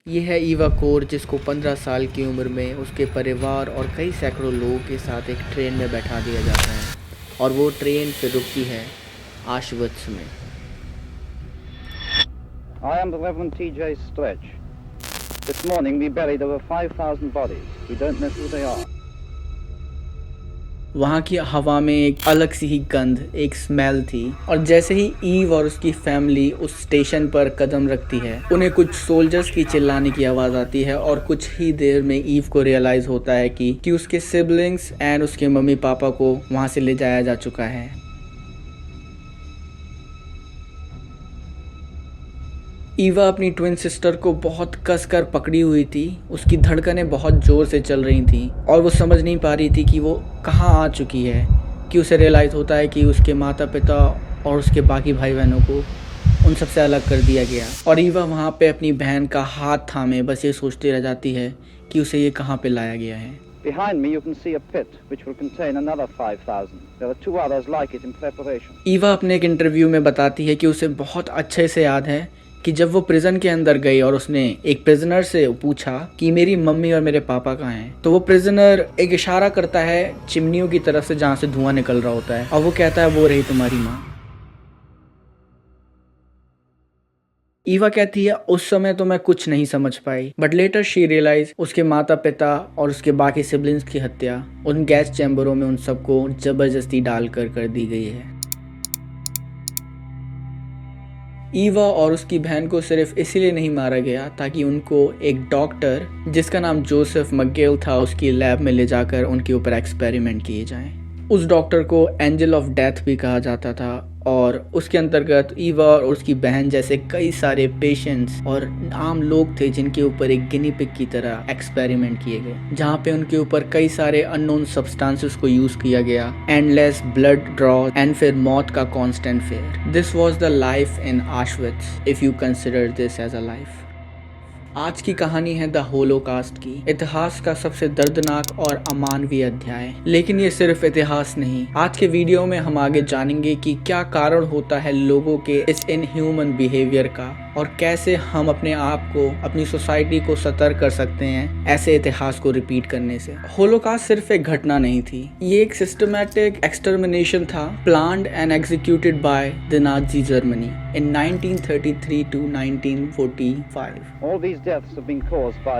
ये है ईवा कोर, जिसको 15 साल की उम्र में उसके परिवार और कई सैकड़ों लोगों के साथ एक ट्रेन में बैठा दिया जाता है और वो ट्रेन फिर रुकती है आश्वित्स में। I am the Reverend T.J. Stretch. This morning we buried over 5,000 bodies. We don't know who they are. वहाँ की हवा में एक अलग सी ही गंध, एक स्मेल थी, और जैसे ही ईव और उसकी फैमिली उस स्टेशन पर कदम रखती है, उन्हें कुछ सोल्जर्स की चिल्लाने की आवाज़ आती है और कुछ ही देर में ईव को रियलाइज़ होता है कि उसके सिबलिंग्स एंड उसके मम्मी पापा को वहाँ से ले जाया जा चुका है। ईवा अपनी ट्विन सिस्टर को बहुत कसकर पकड़ी हुई थी। उसकी धड़कनें बहुत ज़ोर से चल रही थी और वो समझ नहीं पा रही थी कि वो कहाँ आ चुकी है। कि उसे रियलाइज़ होता है कि उसके माता पिता और उसके बाकी भाई बहनों को उन सबसे अलग कर दिया गया, और ईवा वहाँ पे अपनी बहन का हाथ थामे बस ये सोचती रह जाती है कि उसे ये कहाँ पे लाया गया है। Behind me you can see a pit which will contain another 5,000. There are 2 others like it in preparation. Eva अपने एक इंटरव्यू में बताती है कि उसे बहुत अच्छे से याद है कि जब वो प्रिजन के अंदर गई और उसने एक प्रिजनर से पूछा कि मेरी मम्मी और मेरे पापा कहाँ हैं, तो वो प्रिजनर एक इशारा करता है चिमनियों की तरफ से जहाँ से धुआं निकल रहा होता है, और वो कहता है वो रही तुम्हारी माँ। ईवा कहती है उस समय तो मैं कुछ नहीं समझ पाई, बट लेटर शी रियलाइज उसके माता पिता और उसके बाकी सिबलिंग्स की हत्या उन गैस चैम्बरों में उन सबको जबरदस्ती डालकर कर दी गई है। ईवा और उसकी बहन को सिर्फ इसीलिए नहीं मारा गया ताकि उनको एक डॉक्टर जिसका नाम जोसेफ मकगेल था उसकी लैब में ले जाकर उनके ऊपर एक्सपेरिमेंट किए जाएं। उस डॉक्टर को एंजल ऑफ डेथ भी कहा जाता था, और उसके अंतर्गत ईवा और उसकी बहन जैसे कई सारे पेशेंट्स और आम लोग थे जिनके ऊपर एक गिनी पिग की तरह एक्सपेरिमेंट किए गए, जहाँ पे उनके ऊपर कई सारे अननोन सब्सटेंसेस को यूज किया गया, एंडलेस ब्लड ड्रॉ एंड फिर मौत का constant fear. This was the life in Auschwitz if you consider this as a life. आज की कहानी है द होलोकास्ट की, इतिहास का सबसे दर्दनाक और अमानवीय अध्याय। लेकिन ये सिर्फ इतिहास नहीं, आज के वीडियो में हम आगे जानेंगे कि क्या कारण होता है लोगों के इस इनह्यूमन बिहेवियर का, और कैसे हम अपने आप को, अपनी सोसाइटी को सतर्क कर सकते हैं ऐसे इतिहास को रिपीट करने से। होलोकास्ट सिर्फ एक घटना नहीं थी, ये एक सिस्टमैटिक एक्सटर्मिनेशन था, planned and executed by the Nazi Germany in 1933 to 1945. All these deaths have been caused by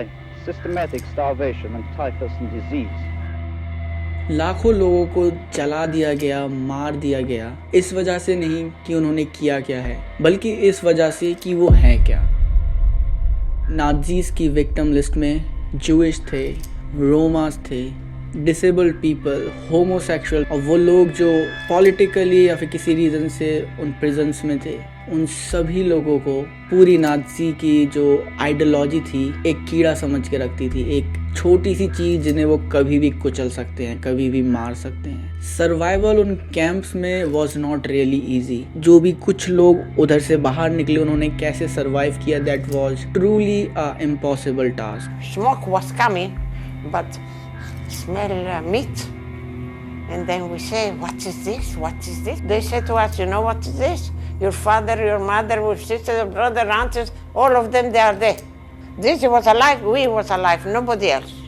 systematic starvation and typhus and disease. लाखों लोगों को जला दिया गया, मार दिया गया, इस वजह से नहीं कि उन्होंने किया क्या है, बल्कि इस वजह से कि वो हैं क्या। नाजीज की विक्टिम लिस्ट में जूइश थे, रोमास थे, डिसेबल्ड पीपल, होमोसेक्सुअल, और वो लोग जो पॉलिटिकली या फिर किसी रीज़न से उन प्रिजन्स में थे, उन सभी लोगों को पूरी नाजी की जो आइडियोलॉजी थी एक कीड़ा समझ के रखती थी, एक छोटी सी चीज़ जिन्हें वो कभी भी कुचल सकते हैं, कभी भी मार सकते हैं। सर्वाइवल उन कैंप्स में वॉज नॉट रियली ईजी। जो भी कुछ लोग उधर से बाहर निकले, उन्होंने कैसे सर्वाइव किया, that was truly a impossible task. Smoke was coming, but smell meat, and then we say, what is this, what is this? They say to us, you know what is this? Your father, your mother, your sister, your brother, aunts, all of them, they are dead. This was alive, we was alive, nobody else.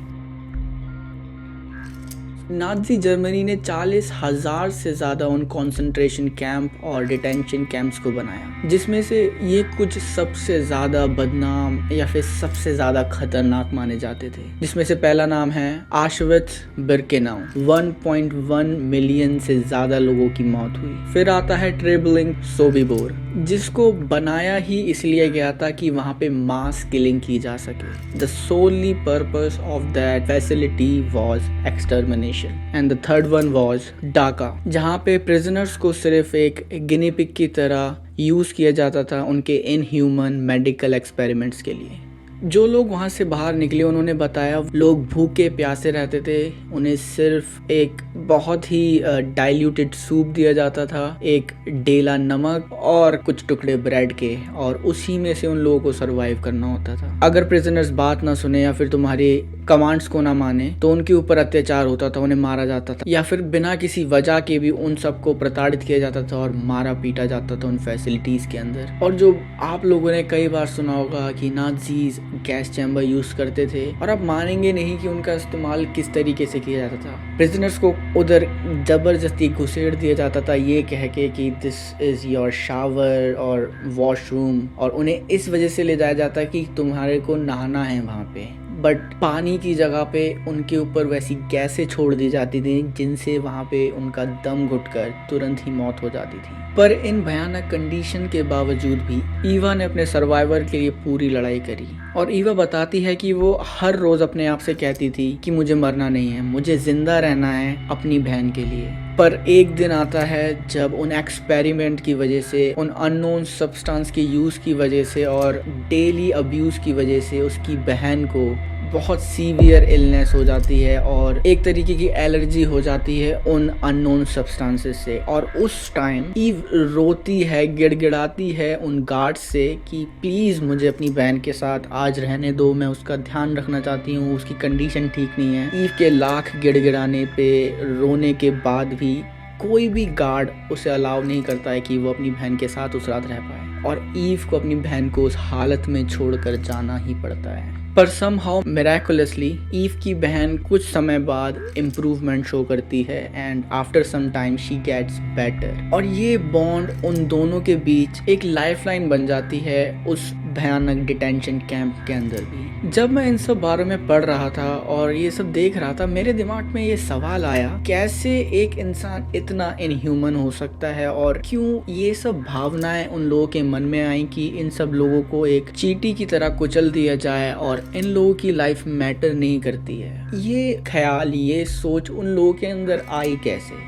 Nazi Germany ने 40,000 से ज़्यादा उन concentration camp और detention camps को बनाया, जिसमें से ये कुछ सबसे ज़्यादा बदनाम या फिर सबसे ज़्यादा खतरनाक माने जाते थे, जिसमें से पहला नाम है आश्वित्स बिर्केनाउ। 1.1 मिलियन से ज़्यादा लोगों की मौत हुई। फिर आता है ट्रेबलिंग सोबिबोर, जिसको बनाया ही इसलिए गया था कि वहाँ पे मास किलिंग की जा सके। The sole purpose of that facility was extermination. And the third one was Dachau, जहाँ पे प्रिजनर्स को सिर्फ एक गिनी पिग की तरह यूज किया जाता था उनके इनह्यूमन मेडिकल एक्सपेरिमेंट्स के लिए। जो लोग वहाँ से बाहर निकले उन्होंने बताया लोग भूखे प्यासे रहते थे, उन्हें सिर्फ एक बहुत ही डाइल्यूटेड सूप दिया जाता था, एक डेला नमक और कुछ टुकड़े ब्रेड के, और उसी में से उन लोगों को सरवाइव करना होता था। अगर प्रिजनर्स बात ना सुने या फिर तुम्हारी कमांड्स को ना माने तो उनके ऊपर अत्याचार होता था, उन्हें मारा जाता था, या फिर बिना किसी वजह के भी उन सबको प्रताड़ित किया जाता था और मारा पीटा जाता था उन फैसिलिटीज के अंदर। और जो आप लोगों ने कई बार सुना होगा कि नाजीज गैस चैम्बर यूज करते थे और आप मानेंगे नहीं कि उनका इस्तेमाल किस तरीके से किया जाता था। प्रिजनर्स को उधर जबरदस्ती घुसेड़ दिया जाता था ये कह के कि दिस इज योर शावर और वॉशरूम, और उन्हें इस वजह से ले जाया जाता कि तुम्हारे को नहाना है वहाँ पे। बट पानी की जगह पे उनके ऊपर वैसी गैसें छोड़ दी जाती थी जिनसे वहाँ पे उनका दम घुटकर तुरंत ही मौत हो जाती थी। पर इन भयानक कंडीशन के बावजूद भी ईवा ने अपने सर्वाइवर के लिए पूरी लड़ाई करी। और ईवा बताती है कि वो हर रोज अपने आप से कहती थी कि मुझे मरना नहीं है, मुझे जिंदा रहना है अपनी बहन के लिए। पर एक दिन आता है जब उन एक्सपेरिमेंट की वजह से, उन अननोन सब्सटेंस के यूज की वजह से और डेली अब्यूज की वजह से उसकी बहन को बहुत सीवियर इलनेस हो जाती है और एक तरीके की एलर्जी हो जाती है उन अननोन सब्सटेंसेस से। और उस टाइम ईव रोती है, गिड़गिड़ाती है उन गार्ड्स से कि प्लीज़ मुझे अपनी बहन के साथ आज रहने दो, मैं उसका ध्यान रखना चाहती हूँ, उसकी कंडीशन ठीक नहीं है। ईव के लाख गिड़गिड़ाने पे, रोने के बाद भी कोई भी गार्ड उसे अलाउ नहीं करता है कि वो अपनी बहन के साथ उस रात रह पाए और ईव को अपनी बहन को उस हालत में छोड़कर जाना ही पड़ता है। पर समहाउ मिराकुलसली ईव की बहन कुछ समय बाद इम्प्रूवमेंट शो करती है and after some time she gets better. और ये बॉन्ड उन दोनों के बीच एक लाइफलाइन बन जाती है उस भयानक डिटेंशन कैंप के अंदर भी। जब मैं इन सब बारे में पढ़ रहा था और ये सब देख रहा था, मेरे दिमाग में ये सवाल आया, कैसे एक इंसान इतना इनह्यूमन हो सकता है और क्यों ये सब भावनाएं उन लोगों के मन में आई कि इन सब लोगों को एक चींटी की तरह कुचल दिया जाए और इन लोगों की लाइफ मैटर नहीं करती है। ये ख्याल, ये सोच उन लोगों के अंदर आई कैसे?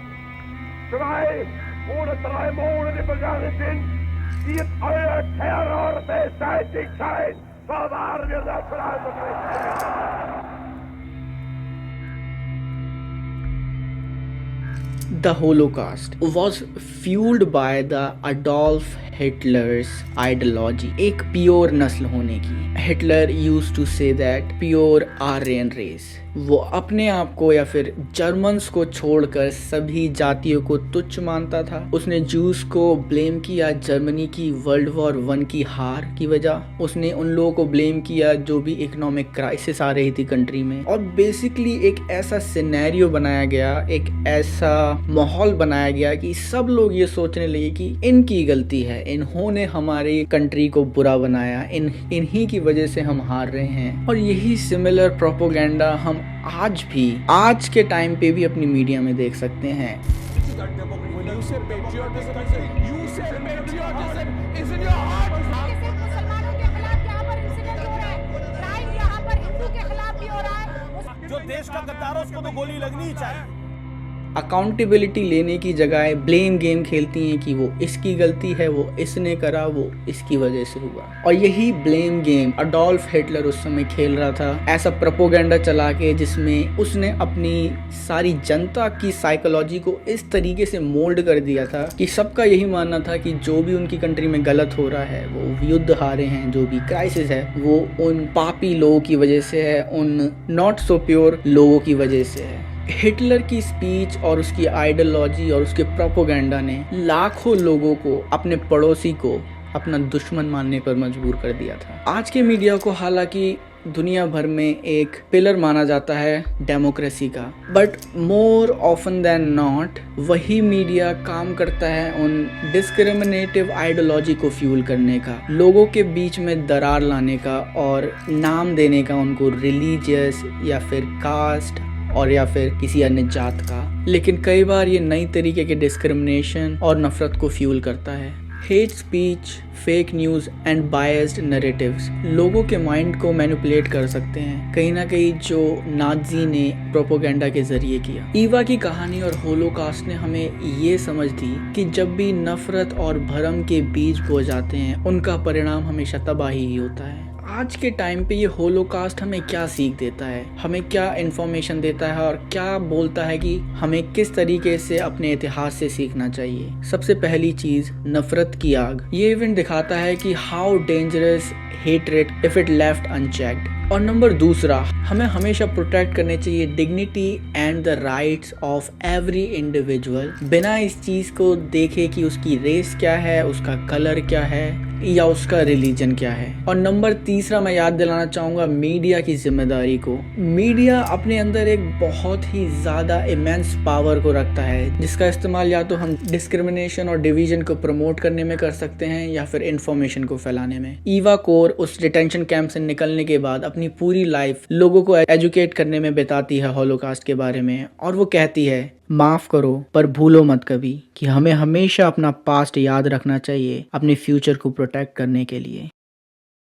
The Holocaust was fueled by the Adolf Hitler's ideology, एक प्योर नस्ल होने की। Hitler used to say that pure Aryan race। वो अपने आप को या फिर जर्मन्स को छोड़कर सभी जातियों को तुच्छ मानता था। उसने जूस को ब्लेम किया जर्मनी की वर्ल्ड वॉर 1 की हार की वजह। उसने उन लोगों को ब्लेम किया जो भी इकोनॉमिक क्राइसिस आ रही थी कंट्री में। और बेसिकली एक ऐसा सिनेरियो बनाया गया, एक ऐसा माहौल बनाया गया कि सब लोग ये सोचने लगे कि इनकी गलती है, इन्होंने हमारी कंट्री को बुरा बनाया, इन्हीं की वजह से हम हार रहे हैं। और यही सिमिलर प्रोपोगेंडा हम आज भी, आज के टाइम पे भी अपनी मीडिया में देख सकते हैं। जो देश का गद्दार है उसको तो गोली लगनी ही चाहिए। अकाउंटेबिलिटी लेने की जगह ब्लेम गेम खेलती हैं कि वो इसकी गलती है, वो इसने करा, वो इसकी वजह से हुआ। और यही ब्लेम गेम अडोल्फ हिटलर उस समय खेल रहा था, ऐसा प्रोपोगेंडा चला के जिसमें उसने अपनी सारी जनता की साइकोलॉजी को इस तरीके से मोल्ड कर दिया था कि सबका यही मानना था कि जो भी उनकी कंट्री में गलत हो रहा है, वो युद्ध हारे हैं, जो भी क्राइसिस है वो उन पापी लोगों की वजह से है, उन नॉट सो प्योर लोगों की वजह से है। हिटलर की स्पीच और उसकी आइडियोलॉजी और उसके प्रोपोगेंडा ने लाखों लोगों को, अपने पड़ोसी को अपना दुश्मन मानने पर मजबूर कर दिया था। आज के मीडिया को हालांकि दुनिया भर में एक पिलर माना जाता है डेमोक्रेसी का, but more often than not वही मीडिया काम करता है उन डिस्क्रिमिनेटिव आइडियोलॉजी को फ्यूल करने का, लोगों के बीच में दरार लाने का और नाम देने का उनको रिलीजियस या फिर कास्ट और या फिर किसी अन्य जात का। लेकिन कई बार ये नई तरीके के डिस्क्रिमिनेशन और नफरत को फ्यूल करता है। Hate speech, fake news and biased narratives लोगों के माइंड को मैनिपुलेट कर सकते हैं, कहीं ना कहीं जो नाजी ने प्रोपोगेंडा के जरिए किया। ईवा की कहानी और होलोकास्ट ने हमें ये समझ दी कि जब भी नफरत और भरम के बीज बो जाते हैं, उनका परिणाम हमेशा तबाही ही होता है। आज के टाइम पे ये होलोकास्ट हमें क्या सीख देता है, हमें क्या इन्फॉर्मेशन देता है और क्या बोलता है कि हमें किस तरीके से अपने इतिहास से सीखना चाहिए। सबसे पहली चीज, नफरत की आग। ये इवेंट दिखाता है कि how dangerous hatred if it left unchecked. और नंबर दूसरा, हमें हमेशा प्रोटेक्ट करने चाहिए dignity and the rights of every individual, बिना इस चीज को देखे कि उसकी रेस क्या है, उसका कलर क्या है, या उसका रिलीजन क्या है। और नंबर तीसरा मैं याद दिलाना चाहूँगा मीडिया की जिम्मेदारी को। मीडिया अपने अंदर एक बहुत ही ज़्यादा इमेंस पावर को रखता है, जिसका इस्तेमाल या तो हम डिस्क्रिमिनेशन और डिवीजन को प्रमोट करने में कर सकते हैं या फिर इंफॉर्मेशन को फैलाने में। ईवा कोर उस डिटेंशन कैंप से निकलने के बाद अपनी पूरी लाइफ लोगों को एजुकेट करने में बिताती है हॉलोकास्ट के बारे में, और वो कहती है माफ करो पर भूलो मत कभी कि हमें हमेशा अपना पास्ट याद रखना चाहिए अपने फ्यूचर को प्रोटेक्ट करने के लिए।